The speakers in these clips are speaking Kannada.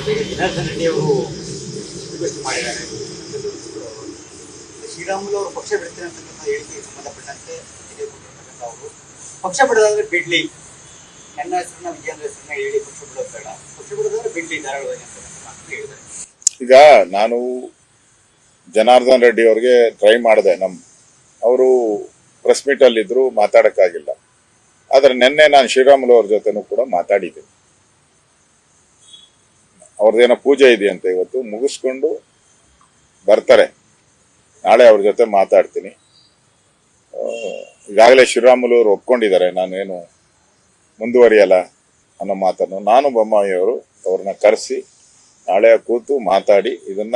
ಜೊತೆಗೆ ಜನಾರ್ದನ್ ರೆಡ್ಡಿ ಅವರು ರಿಕ್ವೆಸ್ಟ್ ಮಾಡಿದ್ದಾರೆ. ಶ್ರೀರಾಮುಲು ಅವರು ಪಕ್ಷ ಬಿಡ್ತಾರೆ ಅಂತಕ್ಕಂಥ ಹೇಳಿಕೆಗೆ ಸಂಬಂಧಪಟ್ಟಂತೆ ಅವರು ಪಕ್ಷ ಬಿಡೋದಾದ್ರೆ ಬಿಡ್ಲಿ, ನನ್ನ ಹೆಸರನ್ನ ವಿಜೇಂದ್ರ ಹೆಸರನ್ನ ಹೇಳಿ ಪಕ್ಷ ಬಿಡೋದು ಬೇಡ, ಪಕ್ಷ ಬಿಡೋದಾದ್ರೆ ಬಿಡ್ಲಿ ಧಾರಾಳವಾಗಿ ಅಂತ ಹೇಳಿದ್ದಾರೆ. ಈಗ ನಾನು ಜನಾರ್ದನ್ ರೆಡ್ಡಿ ಅವ್ರಿಗೆ ಟ್ರೈ ಮಾಡಿದೆ. ಅವರು ಪ್ರೆಸ್ ಮೀಟ್ ಅಲ್ಲಿ ಇದ್ರು, ಮಾತಾಡಕ್ಕಾಗಿಲ್ಲ. ಆದ್ರೆ ನಿನ್ನೆ ನಾನು ಶ್ರೀರಾಮುಲು ಅವ್ರ ಜೊತೆನೂ ಕೂಡ ಮಾತಾಡಿದ್ದೀನಿ. ಅವ್ರದ್ದೇನೋ ಪೂಜೆ ಇದೆಯಂತೆ, ಇವತ್ತು ಮುಗಿಸ್ಕೊಂಡು ಬರ್ತಾರೆ. ನಾಳೆ ಅವ್ರ ಜೊತೆ ಮಾತಾಡ್ತೀನಿ. ಈಗಾಗಲೇ ಶ್ರೀರಾಮುಲು ಅವರು ಒಪ್ಕೊಂಡಿದ್ದಾರೆ ನಾನೇನು ಮುಂದುವರಿಯಲ್ಲ ಅನ್ನೋ ಮಾತನ್ನು. ನಾನು ಬೊಮ್ಮಾಯಿ ಅವರು ಅವ್ರನ್ನ ಕರೆಸಿ ನಾಳೆ ಕೂತು ಮಾತಾಡಿ ಇದನ್ನ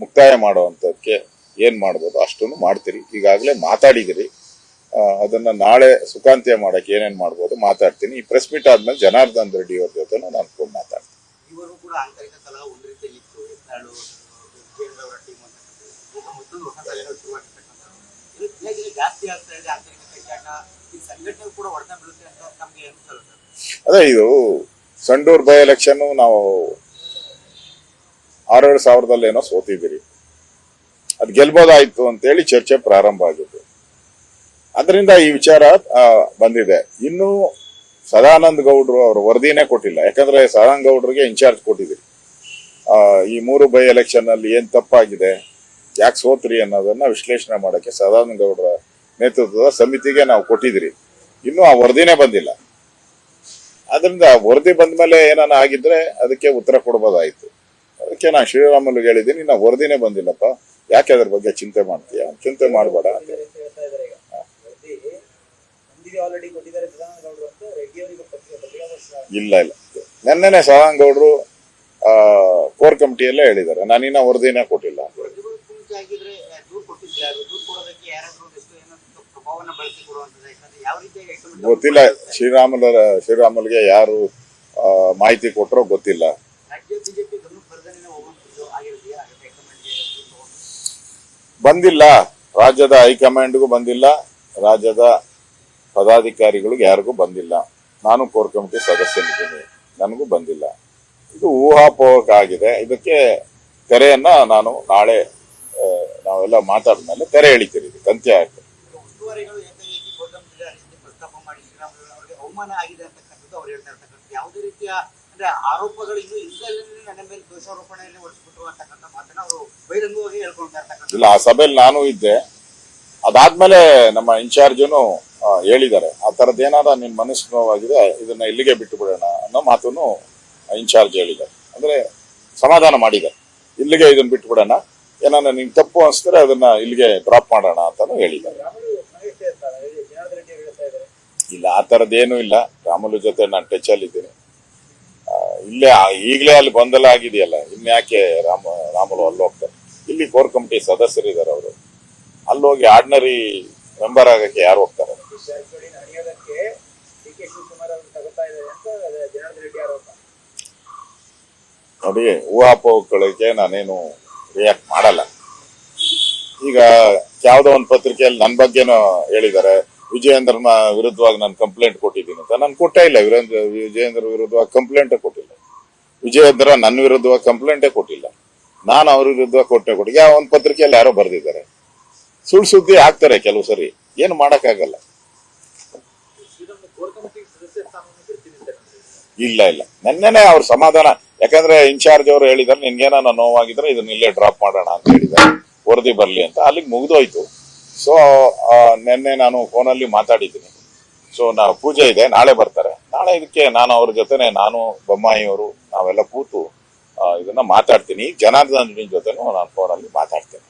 ಮುಕ್ತಾಯ ಮಾಡುವಂಥದ್ದಕ್ಕೆ ಏನ್ ಮಾಡ್ಬೋದು ಅಷ್ಟನ್ನು ಮಾಡ್ತೀರಿ. ಈಗಾಗಲೇ ಮಾತಾಡಿದಿರಿ, ಅದನ್ನ ನಾಳೆ ಸುಖಾಂತ್ಯ ಮಾಡಕ್ಕೆ ಏನೇನ್ ಮಾಡ್ಬೋದು ಮಾತಾಡ್ತೀನಿ. ಈ ಪ್ರೆಸ್ ಮೀಟ್ ಆದ್ಮೇಲೆ ಜನಾರ್ದನ್ ರೆಡ್ಡಿ ಅವ್ರ ಜೊತೆ ನಾನು ಮಾತಾಡ್ತೀನಿ. ಇವರು ಕೂಡ ಆಂತರಿಕ ಕಲಹ ಒಂದು ರೀತಿಯಲ್ಲಿ ಇತ್ತು. ಜಾಸ್ತಿ ಆಗ್ತಾ ಇದೆ ಆಂತರಿಕ ಕೈಚಾಟ, ಈ ಸಂಘಟನೆ ಕೂಡ ಹೊಡೆತ ಬೀಳುತ್ತೆ ಅಂತ ನಮ್ಗೆ ಅನ್ಸಲ್ಲ. ಅದೇ ಇದು ಸಂಡೂರ್ ಬೈ ಎಲೆಕ್ಷನ್ ನಾವು 6,000 ಏನೋ ಸೋತಿದ್ದೀರಿ. ಅದ್ ಗೆಲ್ಬೋದಾಯ್ತು ಅಂತೇಳಿ ಚರ್ಚೆ ಪ್ರಾರಂಭ ಆಗಿದ್ದು. ಅದರಿಂದ ಈ ವಿಚಾರ ಬಂದಿದೆ. ಇನ್ನು ಸದಾನಂದ ಗೌಡ್ರು ಅವ್ರ ವರದಿನೇ ಕೊಟ್ಟಿಲ್ಲ. ಯಾಕಂದ್ರೆ ಸದಾನಂದ ಗೌಡ್ರಿಗೆ ಇನ್ಚಾರ್ಜ್ ಕೊಟ್ಟಿದ್ರಿ. ಈ 3 ಬೈ ಎಲೆಕ್ಷನ್ ಅಲ್ಲಿ ಏನ್ ತಪ್ಪಾಗಿದೆ, ಯಾಕೆ ಸೋತ್ರಿ ಅನ್ನೋದನ್ನ ವಿಶ್ಲೇಷಣೆ ಮಾಡಕ್ಕೆ ಸದಾನಂದ ಗೌಡ್ರ ನೇತೃತ್ವದ ಸಮಿತಿಗೆ ನಾವು ಕೊಟ್ಟಿದ್ರಿ. ಇನ್ನು ಆ ವರದಿನೇ ಬಂದಿಲ್ಲ. ಅದರಿಂದ ವರದಿ ಬಂದ್ಮೇಲೆ ಏನಾನ ಆಗಿದ್ರೆ ಅದಕ್ಕೆ ಉತ್ತರ ಕೊಡ್ಬೋದಾಯ್ತು. ಅದಕ್ಕೆ ನಾನು ಶ್ರೀರಾಮುಲುಗೆ ಹೇಳಿದ್ದೀನಿ, ನಾ ವರದಿನೇ ಬಂದಿಲ್ಲಪ್ಪ, ಯಾಕೆ ಅದ್ರ ಬಗ್ಗೆ ಚಿಂತೆ ಮಾಡ್ತೀಯ, ಚಿಂತೆ ಮಾಡಬೇಡ. ಇಲ್ಲ ಇಲ್ಲ, ನೆನ್ನೆನೆ ಸದಾನಂದ ಗೌಡ್ರು ಕೋರ್ ಕಮಿಟಿಯಲ್ಲೇ ಹೇಳಿದ್ದಾರೆ, ನಾನಿನ್ನ ವರದಿನೇ ಕೊಟ್ಟಿಲ್ಲ. ಗೊತ್ತಿಲ್ಲ, ಶ್ರೀರಾಮುಲ್ಗೆ ಯಾರು ಮಾಹಿತಿ ಕೊಟ್ಟರೋ ಗೊತ್ತಿಲ್ಲ. ಬಂದಿಲ್ಲ, ರಾಜ್ಯದ ಹೈಕಮಾಂಡ್ಗೂ ಬಂದಿಲ್ಲ, ರಾಜ್ಯದ ಪದಾಧಿಕಾರಿಗಳಿಗೆ ಯಾರಿಗೂ ಬಂದಿಲ್ಲ. ನಾನು ಕೋರ್ ಕಮಿಟಿ ಸದಸ್ಯನಿದ್ದೀನಿ, ನನಗೂ ಬಂದಿಲ್ಲ. ಇದು ಊಹಾಪೋಹಕ ಆಗಿದೆ. ಇದಕ್ಕೆ ತೆರೆಯನ್ನ ನಾನು ನಾಳೆ ನಾವೆಲ್ಲ ಮಾತಾಡಿದ್ಮೇಲೆ ತೆರೆ ಎಳಿತೀರಿ, ಅಂತ್ಯ ಆಯ್ತು. ಇಲ್ಲ, ಆ ಸಭೆಯಲ್ಲಿ ನಾನು ಇದ್ದೆ. ಅದಾದ್ಮೇಲೆ ನಮ್ಮ ಇನ್ಚಾರ್ಜನು ಹೇಳಿದ್ದಾರೆ, ಆ ತರದ್ ಏನಾದ ನಿನ್ ಮನಸ್ಸು ನೋವಾಗಿದೆ, ಇದನ್ನ ಇಲ್ಲಿಗೆ ಬಿಟ್ಟು ಬಿಡೋಣ ಅನ್ನೋ ಮಾತನ್ನು ಇನ್ಚಾರ್ಜ್ ಹೇಳಿದ್ದಾರೆ. ಅಂದ್ರೆ ಸಮಾಧಾನ ಮಾಡಿದ್ದಾರೆ, ಇಲ್ಲಿಗೆ ಇದನ್ನ ಬಿಟ್ಟು ಬಿಡೋಣ, ಏನಾನ ನಿಂಗೆ ತಪ್ಪು ಅನ್ಸಿದ್ರೆ ಅದನ್ನ ಇಲ್ಲಿಗೆ ಡ್ರಾಪ್ ಮಾಡೋಣ ಅಂತಾನು ಹೇಳಿದ್ದಾರೆ. ಇಲ್ಲ, ಆ ತರದ್ದೇನು ಇಲ್ಲ. ರಾಮುಲು ಜೊತೆ ನಾನು ಟಚ್ ಅಲ್ಲಿ ಇದ್ದೀನಿ. ಇಲ್ಲೇ ಈಗಲೇ ಅಲ್ಲಿ ಗೊಂದಲ ಆಗಿದೆಯಲ್ಲ, ಇನ್ಯಾಕೆ ರಾಮುಲು ಅಲ್ಲಿ ಹೋಗ್ತಾರೆ? ಇಲ್ಲಿ ಕೋರ್ ಕಮಿಟಿ ಸದಸ್ಯರಿದ್ದಾರೆ, ಅವರು ಅಲ್ಲೋಗಿ ಆರ್ಡಿನರಿ ಮೆಂಬರ್ ಆಗಕ್ಕೆ ಯಾರು ಹೋಗ್ತಾರೆ? ನೋಡಿ, ಊಹಾಪೋಹಗಳಿಗೆ ನಾನೇನು ರಿಯಾಕ್ಟ್ ಮಾಡಲ್ಲ. ಈಗ ಯಾವ್ದೋ ಒಂದು ಪತ್ರಿಕೆಯಲ್ಲಿ ನನ್ನ ಬಗ್ಗೆನೂ ಹೇಳಿದ್ದಾರೆ, ವಿಜಯೇಂದ್ರನ ವಿರುದ್ಧವಾಗಿ ನಾನು ಕಂಪ್ಲೇಂಟ್ ಕೊಟ್ಟಿದ್ದೀನಿ ಅಂತ. ನಾನು ಕೊಟ್ಟೇ ಇಲ್ಲ. ವಿಜಯೇಂದ್ರ ವಿರುದ್ಧವಾಗಿ ಕಂಪ್ಲೇಂಟೇ ಕೊಟ್ಟಿಲ್ಲ. ವಿಜಯೇಂದ್ರ ನನ್ನ ವಿರುದ್ಧವಾಗಿ ಕಂಪ್ಲೇಂಟೇ ಕೊಟ್ಟಿಲ್ಲ. ನಾನು ಅವ್ರ ವಿರುದ್ಧವಾಗಿ ಕೊಟ್ಟಿಲ್ಲ. ಒಂದು ಪತ್ರಿಕೆಯಲ್ಲಿ ಯಾರೋ ಬರೆದಿದ್ದಾರೆ, ಸುಳ್ಳು ಸುದ್ದಿ ಹಾಕ್ತಾರೆ ಕೆಲವು ಸರಿ, ಏನು ಮಾಡಕ್ಕಾಗಲ್ಲ. ಇಲ್ಲ ಇಲ್ಲ, ನೆನ್ನೆನೆ ಅವ್ರ ಸಮಾಧಾನ. ಯಾಕಂದ್ರೆ ಇನ್ಚಾರ್ಜ್ ಅವರು ಹೇಳಿದಾರೆ, ನಿನ್ಗೇನ ನೋವಾಗಿದ್ರೆ ಇದನ್ನ ಇಲ್ಲೇ ಡ್ರಾಪ್ ಮಾಡೋಣ ಅಂತ ಹೇಳಿದ್ದಾರೆ, ವರದಿ ಬರ್ಲಿ ಅಂತ. ಅಲ್ಲಿಗೆ ಮುಗ್ದೋಯ್ತು. ಸೊ ನಿನ್ನೆ ನಾನು ಫೋನಲ್ಲಿ ಮಾತಾಡಿದ್ದೀನಿ. ಸೊ ಪೂಜೆ ಇದೆ, ನಾಳೆ ಬರ್ತಾರೆ. ನಾಳೆ ಇದಕ್ಕೆ ನಾನು ಅವ್ರ ಜೊತೆನೆ, ನಾನು ಬೊಮ್ಮಾಯಿ ಅವರು ನಾವೆಲ್ಲ ಕೂತು ಇದನ್ನ ಮಾತಾಡ್ತೀನಿ. ಜನಾರ್ದನ್ ರೆಡ್ಡಿ ಜೊತೆನೂ ನಾನು ಫೋನಲ್ಲಿ ಮಾತಾಡ್ತೇನೆ.